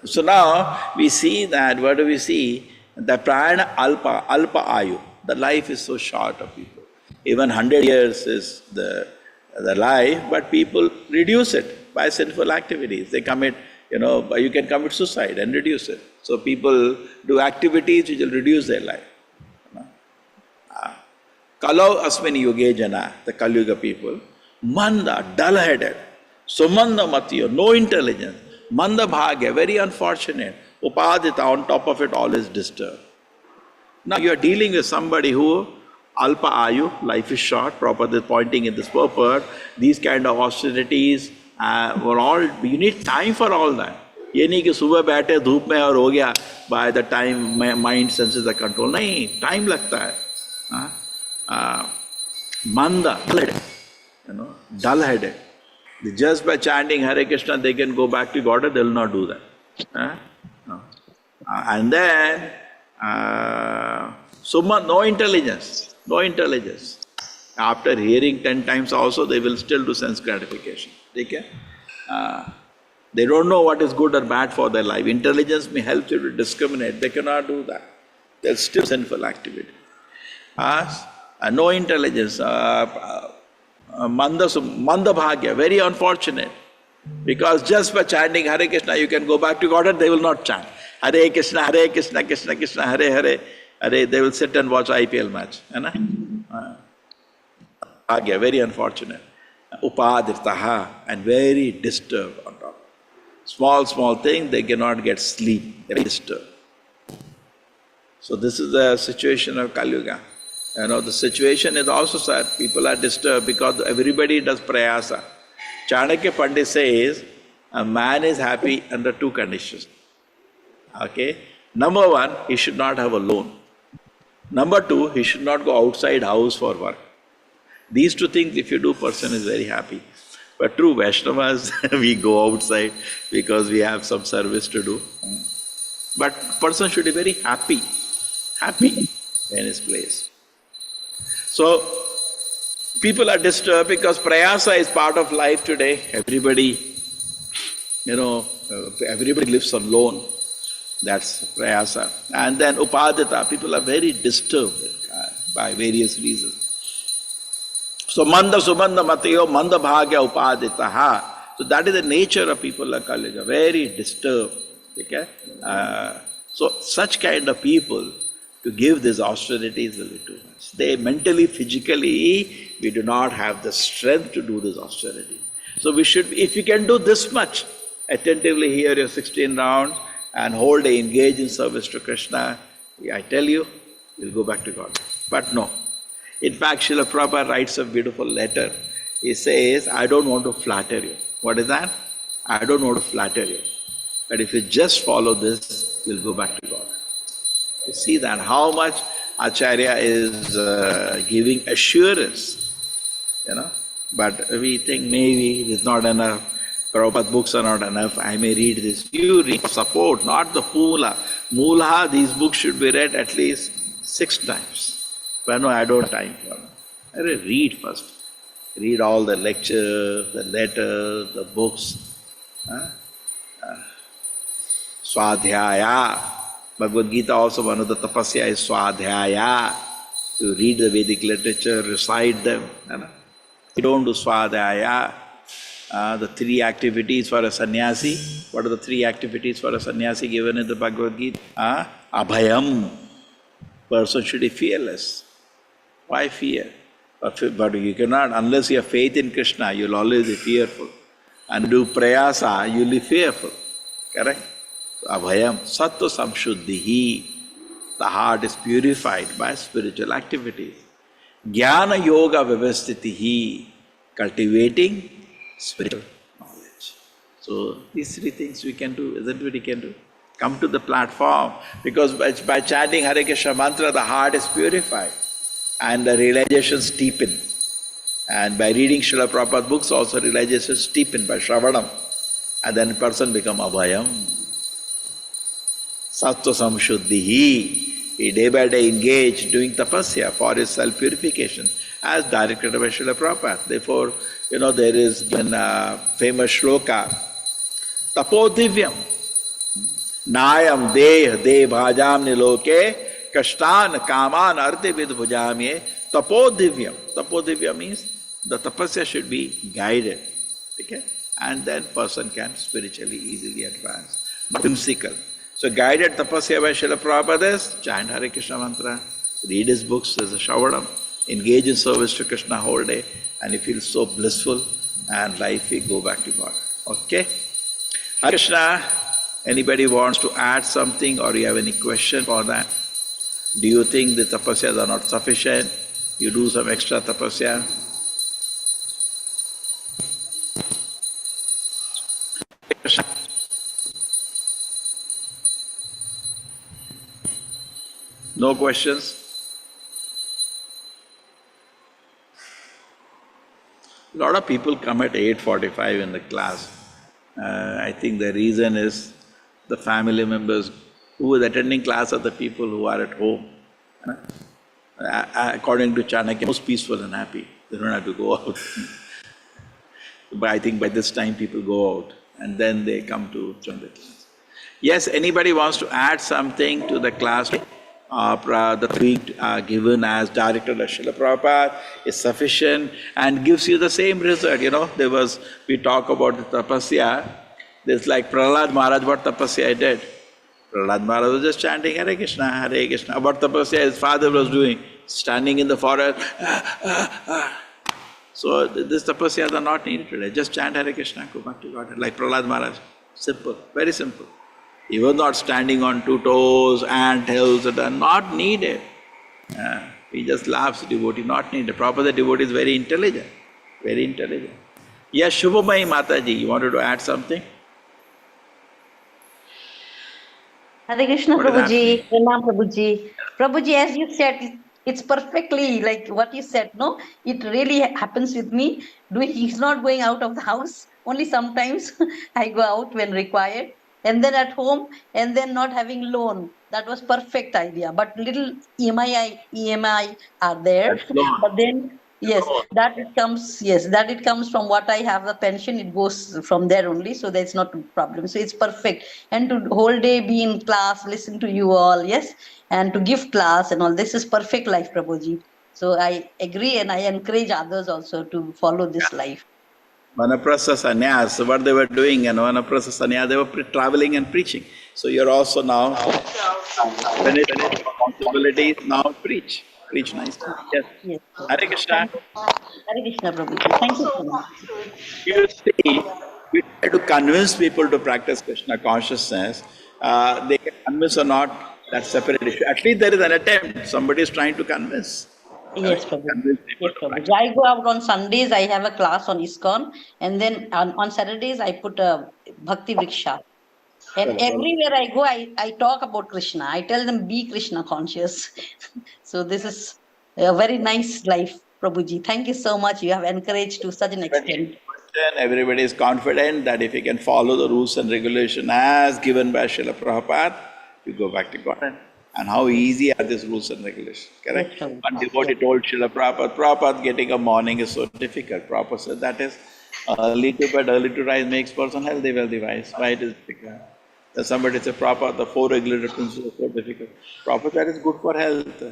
So now we see that, what do we see? The prana alpa, alpa ayu. The life is so short of people. Even 100 years is the life, but people reduce it by sinful activities. They commit, you can commit suicide and reduce it. So people do activities which will reduce their life. Kalau asmini yuge jana, the Kalyuga people, manda, dull-headed, sumanda matiyo, no intelligence, manda bhagya, very unfortunate, upadita, on top of it all is disturbed. Now you are dealing with somebody who, alpa ayu, life is short, Prabhupada is pointing in this purport, these kind of austerities, you need time for all that. ये नहीं कि सुबह बैठे धूप में और हो गया, by the time mind senses are controlled. नहीं, time लगता है. Manda, dull-headed. Just by chanting Hare Krishna, they can go back to God, they will not do that. No. And then, no intelligence. After hearing 10 times also, they will still do sense gratification. Okay? They don't know what is good or bad for their life. Intelligence may help you to discriminate. They cannot do that. There's still sinful activity. No intelligence. Manda bhagya, very unfortunate. Because just by chanting Hare Krishna, you can go back to God and they will not chant. Hare Krishna, Krishna Krishna, Hare Hare. They will sit and watch IPL match. Bhagya, very unfortunate. Upadritaha, and very disturbed on top. Small thing, they cannot get sleep. They are disturbed. So this is the situation of Kali Yuga. The situation is also sad. People are disturbed because everybody does prayasa. Chanakya Pandit says, a man is happy under two conditions. Okay? Number one, he should not have a loan. Number two, he should not go outside house for work. These two things, if you do, person is very happy. But true, Vaishnavas, we go outside because we have some service to do. But person should be very happy in his place. So, people are disturbed because prayasa is part of life today. Everybody lives alone. That's prayasa. And then upadita, people are very disturbed by various reasons. So, manda subanda matayo, manda bhagya upaditaha. So, that is the nature of people like Kali Yuga, very disturbed. Okay? So, such kind of people, to give these austerities will be too much. They mentally, physically, we do not have the strength to do this austerity. So we should, if you can do this much, attentively hear your 16 rounds and whole day engage in service to Krishna, I tell you, you'll go back to God. But no. In fact, Srila Prabhupada writes a beautiful letter. He says, I don't want to flatter you. What is that? I don't want to flatter you. But if you just follow this, you'll go back to God. You see that, how much Acharya is giving assurance, But we think maybe it's not enough, Prabhupada books are not enough, I may read this. You read, support, not the Mula. Mula, these books should be read at least 6 times. But no, I don't have time for them. I read first. Read all the lectures, the letters, the books. Swadhyaya. Bhagavad Gita also, one of the tapasya is swadhyaya. To read the Vedic literature, recite them. You don't do swadhyaya. The 3 activities for a sannyasi. What are the 3 activities for a sannyasi given in the Bhagavad Gita? Abhayam. Person should be fearless. Why fear? But you cannot, unless you have faith in Krishna, you'll always be fearful. And do prayasa, you'll be fearful. Correct? Abhayam, sattva samshuddhihi. The heart is purified by spiritual activities. Jnana yoga vivastitihi, cultivating spiritual knowledge. So these three things we can do, isn't it we can do? Come to the platform, because by chanting Hare Krishna mantra, the heart is purified and the realizations deepen. And by reading Srila Prabhupada's books also realizations deepen by Shravanam. And then a person become Abhayam. Sattva samshuddhihi. He day by day engaged doing tapasya for his self-purification as directed by Srila Prabhupada. Therefore, there is a famous shloka, Tapo divyam, nayam deh bhajam niloke, kashtan kaman arte vidbhujamye, tapo divyam. Tapo divyam means the tapasya should be guided. Okay? And then person can spiritually easily advance. Whimsical. So guided tapasya by Srila Prabhupada is chant Hare Krishna mantra, read his books, there's a Shravanam, engage in service to Krishna whole day, and you feel so blissful, and life will go back to God. Okay? Hare Krishna, anybody wants to add something or you have any question for that? Do you think the tapasyas are not sufficient? You do some extra tapasya? Krishna. No questions? A lot of people come at 8:45 in the class. I think the reason is the family members who are attending class are the people who are at home. According to Chanakya, most peaceful and happy. They don't have to go out. But I think by this time people go out and then they come to join the class. Yes, anybody wants to add something to the class? The tweet given as directed by Srila Prabhupada is sufficient and gives you the same result. We talk about the tapasya. There's like Prahlad Maharaj, what tapasya he did. Prahlad Maharaj was just chanting Hare Krishna, Hare Krishna. What tapasya his father was doing, standing in the forest. So this tapasyas are not needed today. Just chant Hare Krishna, go back to God. Like Prahlad Maharaj. Simple, very simple. He was not standing on two toes, ant hills, that are not needed. He just laughs, devotee, not needed. Prabhupada devotee is very intelligent, very intelligent. Yes, Shubhamai Mataji, you wanted to add something? Hare Krishna, What is Prabhuji. happening? Pranam, Prabhuji. Prabhuji, as you said, it's perfectly like what you said, no? It really happens with me. He's not going out of the house. Only sometimes I go out when required. And then at home, and then not having loan. That was perfect idea. But little EMI are there. That's not. But then, yes, that it comes from what I have the pension. It goes from there only. So that's not a problem. So it's perfect. And to whole day be in class, listen to you all, yes, and to give class and all. This is perfect life, Prabhuji. So I agree and I encourage others also to follow this life. Vanaprastha sannyas, what they were doing, and Vanaprastha sannyas, they were traveling and preaching. So you're also now finished responsibilities, now preach. Preach nicely. Yes. Yes. Hare Krishna. Hare Krishna, Prabhuji. Thank you so much. You see, we try to convince people to practice Krishna consciousness. They can convince or not, that's separate issue. At least there is an attempt. Somebody is trying to convince. Yes, Prabhuji. Yes, Prabhuji. I go out on Sundays, I have a class on ISKCON, and then on Saturdays, I put a Bhakti Vriksha. And everywhere I go, I talk about Krishna. I tell them, be Krishna conscious. So this is a very nice life, Prabhuji. Thank you so much. You have encouraged to such an extent. Everybody is confident that if you can follow the rules and regulation as given by Srila Prabhupada, you go back to God. And how easy are these rules and regulations, correct? Yes, sir. One devotee told Srila Prabhupada, getting a morning is so difficult. Prabhupada said, that is, early to bed, early to rise makes person healthy, wealthy, wise. Why it is difficult? Then somebody said, Prabhupada, the 4 regulated principles are so difficult. Prabhupada, that is good for health.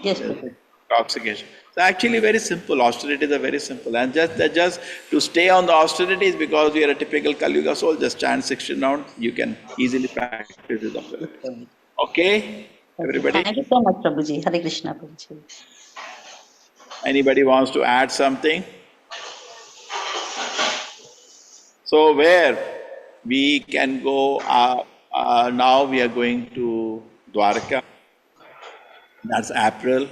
Yes, Prabhupada. Intoxication. So actually very simple, austerities are very simple. And just to stay on the austerities, because we are a typical Kali Yuga soul, just chant 16 rounds, you can easily practice this. Okay, everybody? Thank you so much, Prabhuji. Hare Krishna, Prabhuji. Anybody wants to add something? So where we can go, now we are going to Dwarka. That's April.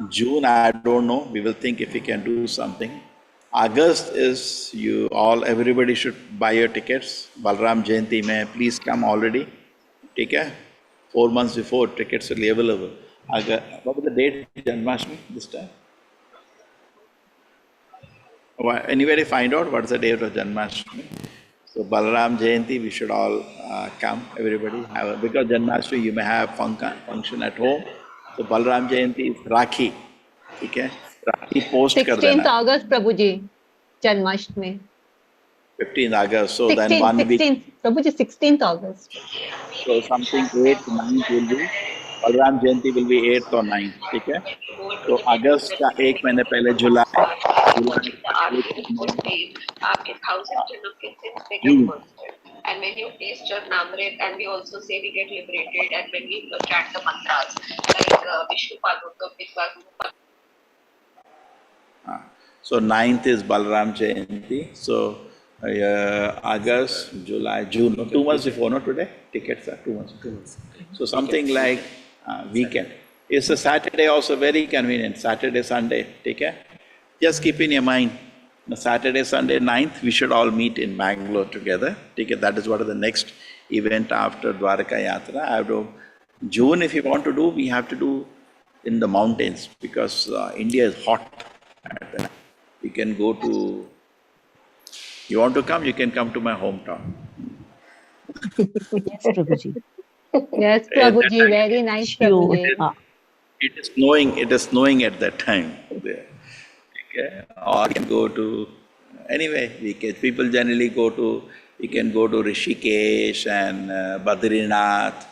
June, I don't know. We will think if we can do something. August is everybody should buy your tickets. Balram Jayanti mein, please come already. Okay? 4 months before, tickets will be available. What was the date of Janmashtami this time? Anybody find out what's the date of Janmashtami? So Balaram Jayanti, we should all come, everybody. Because Janmashtami, you may have function at home. So Balaram Jayanti is Rakhi. Okay? Rakhi post kar 16th dena. August, Prabhuji, Janmashtami. 15th August. So 16th, then 1 week. 16th, Prabhuji, 16th August. So something 8th, 9th will be. Balaram Jayanti will be 8th or 9th. Okay? So August का 1 महीने पहले June. And when you taste your namrit, and we also say we get liberated, and when we chant the mantras, like Vishnu Padukam, So 9th is Balaram Jayanti. So August, July, June. 2 months before, not today? Tickets are 2 months. So something like weekend. It's a Saturday also very convenient. Saturday, Sunday, take care. Just keep in your mind, Saturday, Sunday, 9th, we should all meet in Mangalore together. Take care. That is what is the next event after Dwarka Yatra. June, if you want to do, we have to do in the mountains because India is hot. We can go to, you want to come, you can come to my hometown. Yes, Prabhuji. Yes, Prabhuji, very nice, Prabhuji. It is snowing at that time there. Okay? Or we can go to, anyway, people generally we can go to Rishikesh and Badrinath,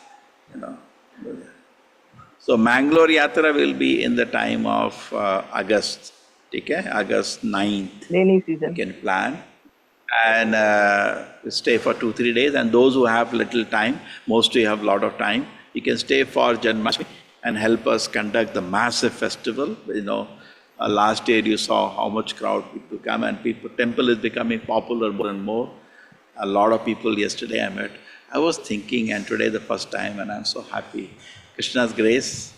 So Mangalore Yatra will be in the time of August, okay? August 9th. Rainy season. You can plan and stay for 2-3 days. And those who have little time, mostly have a lot of time, you can stay for Janmashtami and help us conduct the massive festival. Last year you saw how much crowd people come, and temple is becoming popular more and more. A lot of people yesterday I met. I was thinking, and today the first time, and I'm so happy. Krishna's grace,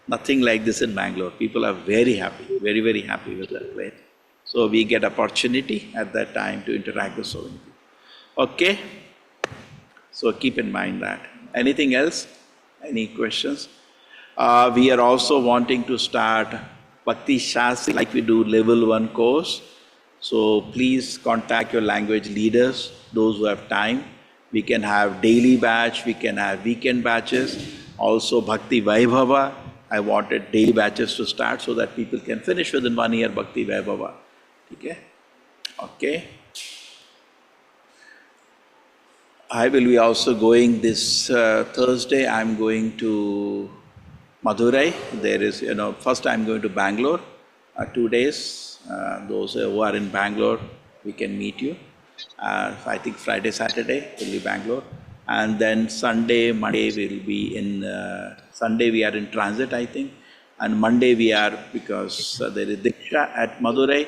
nothing like this in Mangalore. People are very happy, very, very happy with that place. So we get opportunity at that time to interact with so many people. Okay? So keep in mind that. Anything else? Any questions? We are also wanting to start Bhakti Shastri like we do level 1 course. So please contact your language leaders, those who have time. We can have daily batch, we can have weekend batches. Also Bhakti Vaibhava, I wanted daily batches to start so that people can finish within 1 year Bhakti Vaibhava. Okay? Okay. I will be also going this Thursday. I'm going to Madurai. There is, first I'm going to Bangalore, 2 days. Those who are in Bangalore, we can meet you. I think Friday, Saturday will be Bangalore. And then Sunday, Monday will be in, Sunday we are in transit, I think. And Monday we are, because there is Diksha at Madurai,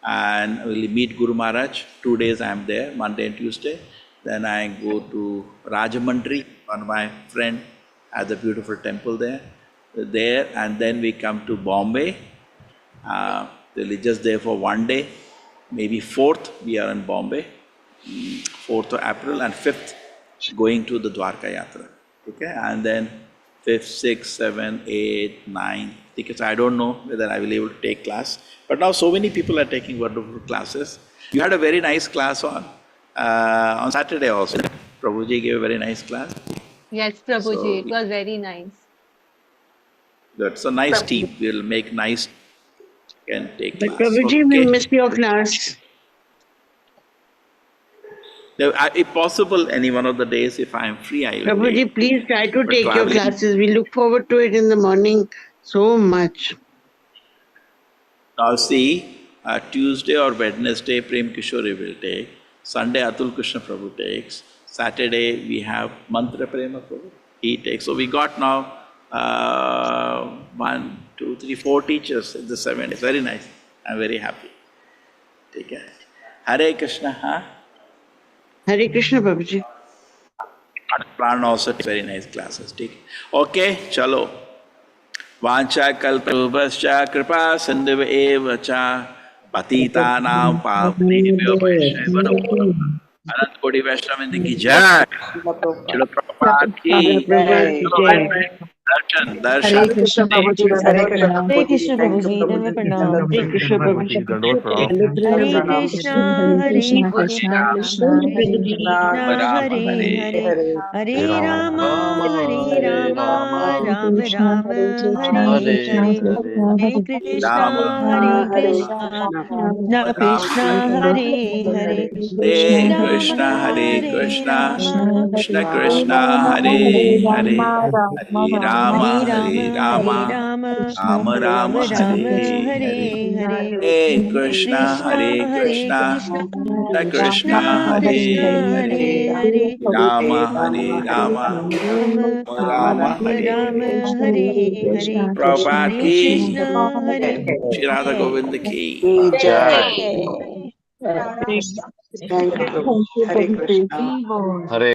and we'll meet Guru Maharaj. 2 days I am there, Monday and Tuesday. Then I go to Rajamandri, one of my friend has a beautiful temple there. And then we come to Bombay. We'll be just there for 1 day. Maybe 4th, we are in Bombay. 4th of April, and 5th, going to the Dwarka Yatra. Okay, and then 5th, 6th, 7th, 8th, 9th. Because I don't know whether I will be able to take class. But now so many people are taking wonderful classes. You had a very nice class on Saturday also. Prabhuji gave a very nice class. Yes, Prabhuji, it was very nice. That's a nice team. We'll make nice and take But class. Prabhuji, we missed your class. If possible, any one of the days, if I am free, I will Prabhuji, take. please try to But take your traveling- classes. We look forward to it in the morning so much. Now see, Tuesday or Wednesday, Prem Kishore will take. Sunday, Atul Krishna Prabhu takes. Saturday, we have Mantra Prema Prabhu. He takes. So we got now 2, 3, 4 teachers in the 7 days. Very nice. I'm very happy. Take care. Hare Krishna, huh? Hare Krishna, Prabhuji. Plan also very nice classes. Take it. Okay, chalo. Vancha kalpavascha kripa sindhava eva cha patita nam pavnebhyo vaishnava namo. Anant Koti Vaishnava ki jai. Chalo Prabhupada ki. Prabhupada ki Chalo my jai. friend. Darshan, Hare Darshan. Krishna Prabhuji, Hare Krishna. Hare Krishna Prabhuji, Dandavat Pranam. Hare Krishna, Prabhuji. Hare Krishna, Hare Hare Krishna, Krishna Krishna, Krishna, Hare Krishna Hare. Rama Hare Hare. Hare, Hare Rama, Hare Rama, Hare Rama Krishna, Hare Rama, Krishna, Hare Krishna Hare, Krishna, Hare Hare Rama Krishna, Hare Rama. Krishna, Krishna Rama Krishna, Hare Hare, Hare Hare Rama, Krishna, Hare Hare Krishna, Rama, Krishna Hare Krishna, Hare Hare, Hare Rama, Hare Hare Rama, Hare Rama, Rama, Rama Rama, Rama Rama, Hare Hare. Hare Hare, Hare Hare Krishna, Krishna, Hare Hare Krishna, Krishna, Krishna Krishna, Krishna Hare Krishna, Hare, Hare Hare, Rama, Rama Hare Rama, Rama, Rama, Rama Hare. Rama, Hare Hare, Prabhupada Hare ki, Krishna, Hare Shri Radha Jai. Govinda ki. Jai. Jai. Thank you, Prabhuji. Hare Krishna. Hare